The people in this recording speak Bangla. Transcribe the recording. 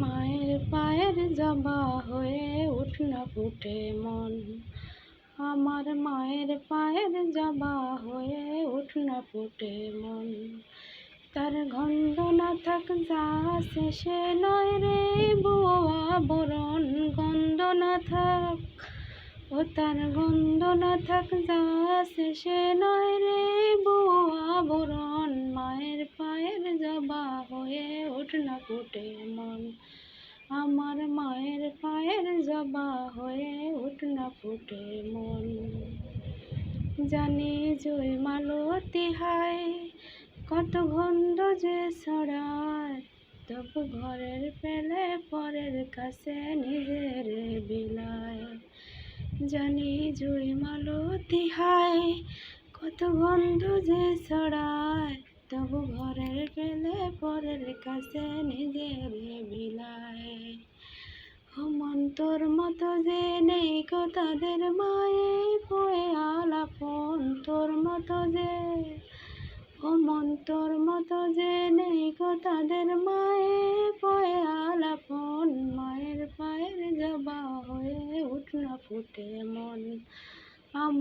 মায়ের পায়ের জবা হয়ে উঠ না ফুটে মন, আমার মায়ের পায়ের জবা হয়ে উঠ না ফুটে মন। তার গন্ধ না থাক যা আছে সে নয় রে বুয়া বরণ, গন্ধ না থাক ও তার গন্ধ না থাক যা আছে সে নয় রে বুয়া বরণ। মায়ের পায়ের জবা হয়ে উঠ না ফুটে মন, আমার মায়ের পায়ের জবা হয়ে উঠ না ফুটে মন। জানি জয় মালতী হায় কত গন্ধ যে ছড়ায়, তবু ঘরের পেলে পরের কাছে নিজের বিলায়। জানি জয় মালতী হায় কত গন্ধ যে ছড়ায়, তবু ঘরের পেলে পরের কাছে নিজের বিলায়। ও মন তোর মতো যে নেই গো তাদের মায়ে পয়ে আলাপন, তোর মতো যে ও মন তোর মতো যে নেই গো তাদের মায়ে পয়ে আলাপন। মায়ের পায়ের জবা হয়ে উঠ না ফুটে মন, আমার